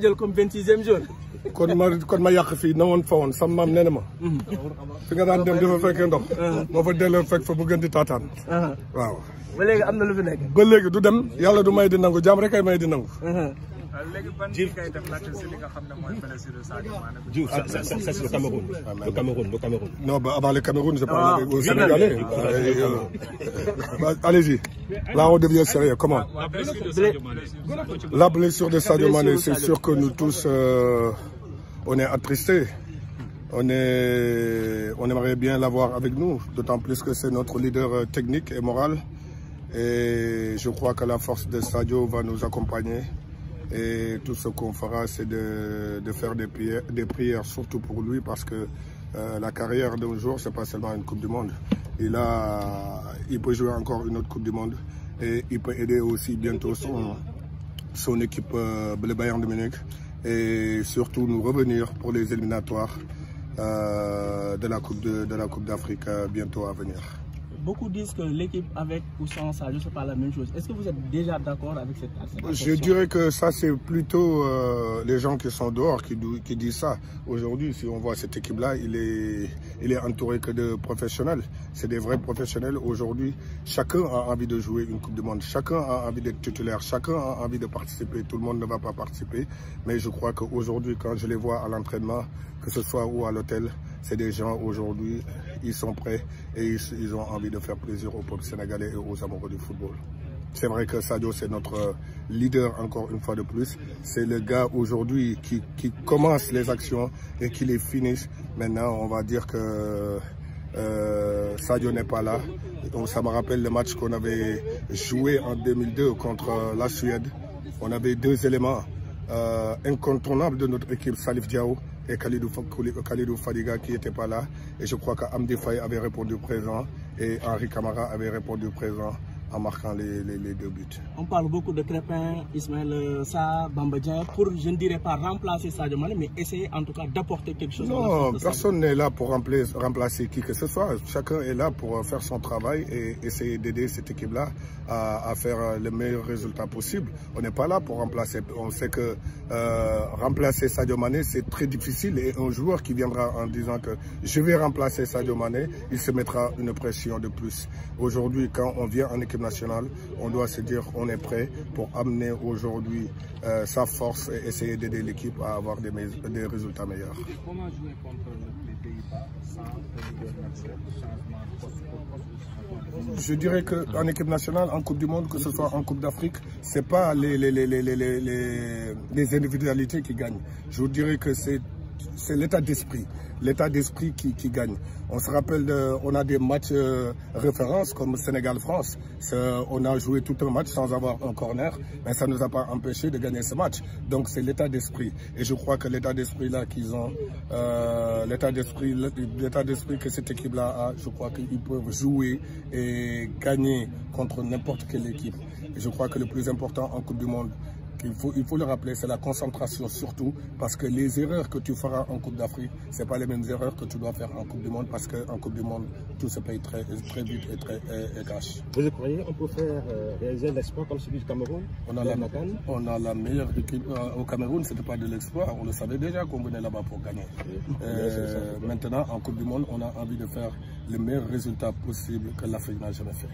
jël comme 26e jour. kon ma yàq fii na woon fa woon sama maam nee na ma. fi nga daan dem dafa fekkee ndox. moo fa delloo fekk fa bu gën di taataan. waaw. ba léegi am na lu fi nekk. ba léegi du dem yàlla du may di nangu jàmm rek ay may di nangu. léegi ban kay def laajte si li nga xam ne mooy blessure Sadio Mané. Diouf ça c'est le Cameroun. Le Cameroun. Non, bah, avant le Cameroun, je parle au Sénégalais. Allez-y. Là, on devient sérieux. Comment? La blessure de Sadio Mané, c'est sûr que nous tous, on est attristés. On aimerait bien l'avoir avec nous, d'autant plus que c'est notre leader technique et moral. Et je crois que la force de Sadio va nous accompagner. Et tout ce qu'on fera, c'est de faire des prières, surtout pour lui, parce que la carrière d'un jour, c'est pas seulement une Coupe du Monde. Il peut jouer encore une autre Coupe du Monde et il peut aider aussi bientôt son équipe, le Bayern de Munich, et surtout nous revenir pour les éliminatoires de la Coupe d'Afrique bientôt à venir. Beaucoup disent que l'équipe avec ou sans Sadio, c'est pas la même chose. Est-ce que vous êtes déjà d'accord avec cette assertion? Je dirais que ça, c'est plutôt les gens qui sont dehors qui disent ça. Aujourd'hui, si on voit cette équipe-là, il est entouré que de professionnels. C'est des vrais professionnels. Aujourd'hui, chacun a envie de jouer une Coupe du Monde. Chacun a envie d'être titulaire. Chacun a envie de participer. Tout le monde ne va pas participer. Mais je crois qu'aujourd'hui, quand je les vois à l'entraînement, que ce soit ou à l'hôtel, c'est des gens aujourd'hui, ils sont prêts et ils ont envie de faire plaisir au peuple sénégalais et aux amoureux du football. C'est vrai que Sadio, c'est notre leader encore une fois de plus. C'est le gars aujourd'hui qui commence les actions et qui les finisse. Maintenant, on va dire que Sadio n'est pas là. Donc, ça me rappelle le match qu'on avait joué en 2002 contre la Suède. On avait deux éléments incontournables de notre équipe, Salif Diao et Khalidou Fadiga qui n'étaient pas là. Et je crois qu'Amdi Faye avait répondu présent et Henri Camara avait répondu présent en marquant les deux buts. On parle beaucoup de Crépin, Ismaël Sarr, Bamba Dieng pour, je ne dirais pas remplacer Sadio Mané, mais essayer en tout cas d'apporter quelque chose. Non, personne n'est là pour remplacer qui que ce soit. Chacun est là pour faire son travail et essayer d'aider cette équipe-là à faire le meilleur résultat possible. On n'est pas là pour remplacer. On sait que remplacer Sadio Mané, c'est très difficile et un joueur qui viendra en disant que je vais remplacer Sadio Mané, il se mettra une pression de plus. Aujourd'hui, quand on vient en équipe nationale, on doit se dire on est prêt pour amener aujourd'hui sa force et essayer d'aider l'équipe à avoir des résultats meilleurs. Comment jouer contre les Pays-Bas sans changement? Je dirais qu'en équipe nationale, en Coupe du Monde, que ce soit en Coupe d'Afrique, ce n'est pas les individualités qui gagnent. Je vous dirais que c'est l'état d'esprit. L'état d'esprit qui gagne. On se rappelle, on a des matchs références comme Sénégal-France. On a joué tout un match sans avoir un corner, mais ça ne nous a pas empêché de gagner ce match. Donc c'est l'état d'esprit. Et je crois que l'état d'esprit là qu'ils ont, l'état d'esprit que cette équipe-là a, je crois qu'ils peuvent jouer et gagner contre n'importe quelle équipe. Et je crois que le plus important en Coupe du Monde, il faut le rappeler, c'est la concentration surtout, parce que les erreurs que tu feras en Coupe d'Afrique, ce n'est pas les mêmes erreurs que tu dois faire en Coupe du Monde, parce qu'en Coupe du Monde, tout se paye très vite et très cash. Vous croyez qu'on peut faire réaliser l'exploit comme celui du Cameroun? On a la meilleure équipe au Cameroun, ce n'était pas de l'exploit, on le savait déjà qu'on venait là-bas pour gagner. Maintenant, en Coupe du Monde, on a envie de faire le meilleur résultat possible que l'Afrique n'a jamais fait.